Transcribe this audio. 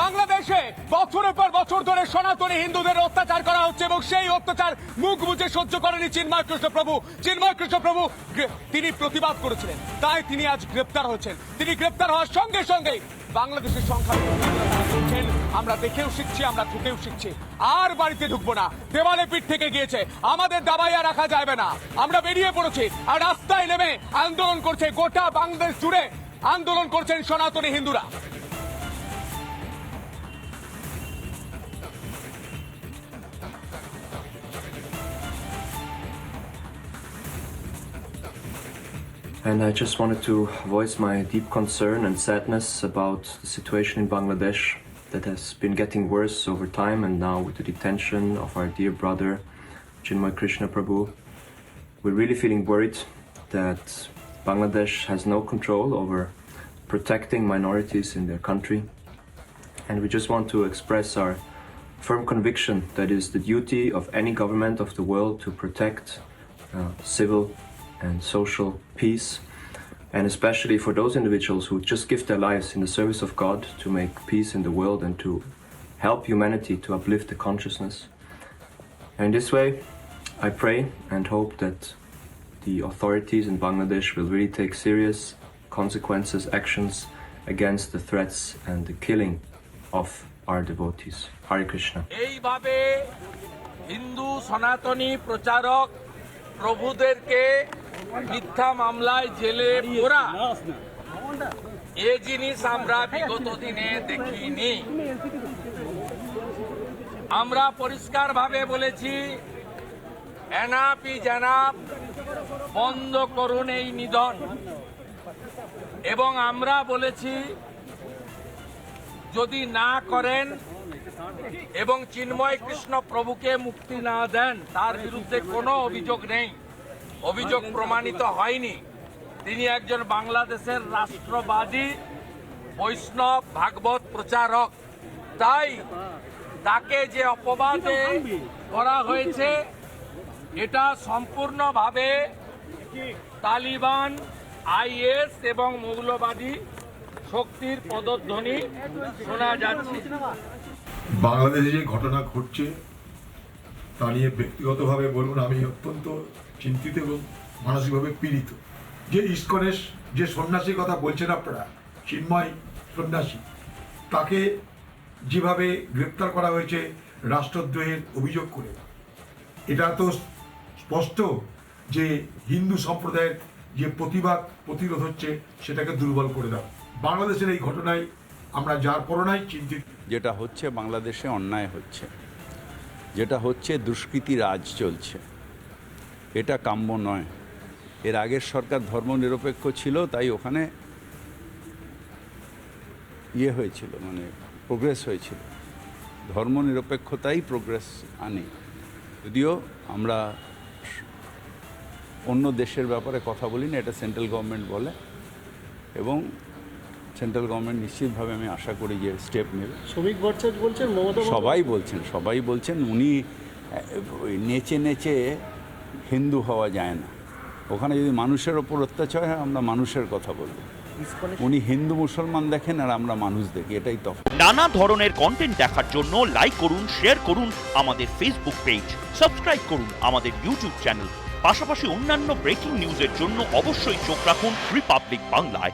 বাংলাদেশে বছরের পর বছর ধরে সনাতনী হিন্দুদের অত্যাচার করা হচ্ছে এবং সেই অত্যাচার মুখ বুজে সহ্য করেনি চিন্ময় কৃষ্ণ প্রভু তিনি প্রতিবাদ করেছিলেন, তাই তিনি আজ গ্রেপ্তার হয়েছেন। তিনি গ্রেপ্তার হওয়ার সঙ্গে সঙ্গে বাংলাদেশের সংখ্যা আমরা দেখেও শিখছি, আমরা ঠুকেও শিখছি। আর বাড়িতে ঢুকবো না, দেওয়ালে পিঠ থেকে গিয়েছে, আমাদের দাবাইয়া রাখা যাবে না। আমরা বেরিয়ে পড়েছি আর রাস্তায় নেমে আন্দোলন করছে, গোটা বাংলাদেশ জুড়ে আন্দোলন করছেন সনাতনী হিন্দুরা। And I just wanted to voice my deep concern and sadness about the situation in Bangladesh that has been getting worse over time, and now with the detention of our dear brother Chinmay Krishna Prabhu, we're really feeling worried that Bangladesh has no control over protecting minorities in their country. And we just want to express our firm conviction that it is the duty of any government of the world to protect civil and social peace, and especially for those individuals who just give their lives in the service of God to make peace in the world and to help humanity to uplift the consciousness. And in this way, I pray and hope that the authorities in Bangladesh will really take serious consequences, actions against the threats and the killing of our devotees. Hare Krishna. এইভাবে হিন্দু সনাতনী প্রচারক প্রভুদেরকে মিথ্যা মামলায় জেলে পোরা, এ জিনিস আমরা বিগত দিনে দেখিনি। আমরা পরিষ্কারভাবে বলেছি, এনাপি জানাপ বন্ধ করুন এই নিধন, এবং আমরা বলেছি যদি না করেন এবং চিন্ময় কৃষ্ণ প্রভুকে মুক্তি না দেন, তার বিরুদ্ধে কোনো অভিযোগ নেই, অভিযোগ প্রমাণিত হয়নি, তিনি একজন বাংলাদেশের রাষ্ট্রবাদী বৈষ্ণব ভাগবত প্রচারক, তাই তাকে যে অপবাদে করা হয়েছে এটা সম্পূর্ণভাবে তালিবান, আইএস এবং মৌলবাদী শক্তির পদধ্বনি শোনা যাচ্ছে। বাংলাদেশে যে ঘটনা ঘটছে তা নিয়ে ব্যক্তিগতভাবে বলুন, আমি অত্যন্ত চিন্তিত এবং মানসিকভাবে পীড়িত। যে ইস্কনের যে সন্ন্যাসীর কথা বলছেন আপনারা, চিন্ময় সন্ন্যাসী, তাকে যেভাবে গ্রেপ্তার করা হয়েছে রাষ্ট্রদ্রোহের অভিযোগ করে, এটা তো স্পষ্ট যে হিন্দু সম্প্রদায়ের যে প্রতিরোধ হচ্ছে সেটাকে দুর্বল করে দাও। বাংলাদেশের এই ঘটনায় আমরা যার করোনায় চিন্তিত। যেটা হচ্ছে বাংলাদেশে অন্যায় হচ্ছে, যেটা হচ্ছে দুষ্কৃতি রাজ চলছে, এটা কাম্য নয়। এর আগের সরকার ধর্মনিরপেক্ষ ছিল, তাই ওখানে হয়েছিল, মানে প্রোগ্রেস হয়েছিল। ধর্মনিরপেক্ষতাই প্রোগ্রেস আনে। যদিও আমরা অন্য দেশের ব্যাপারে কথা বলি না, এটা সেন্ট্রাল গভর্নমেন্ট বলে, এবং সেন্ট্রাল গভর্নমেন্ট নিশ্চিতভাবে আমি আশা করি যে স্টেপ নেবে। শ্রমিক ভট্টাচার্য বলছেন, সবাই বলছেন উনি নেচে নেচে হিন্দু হওয়া যায় না। ওখানে যদি মানুষের ওপর অত্যাচার হয়, আমরা মানুষের কথা বলবো। উনি হিন্দু মুসলমান দেখেন আর আমরা মানুষ দেখি, এটাই তফাৎ। নানা ধরনের কন্টেন্ট দেখার জন্য লাইক করুন, শেয়ার করুন আমাদের ফেসবুক পেজ, সাবস্ক্রাইব করুন আমাদের ইউটিউব চ্যানেল। পাশাপাশি অন্যান্য ব্রেকিং নিউজের জন্য অবশ্যই চোখ রাখুন রিপাবলিক বাংলায়।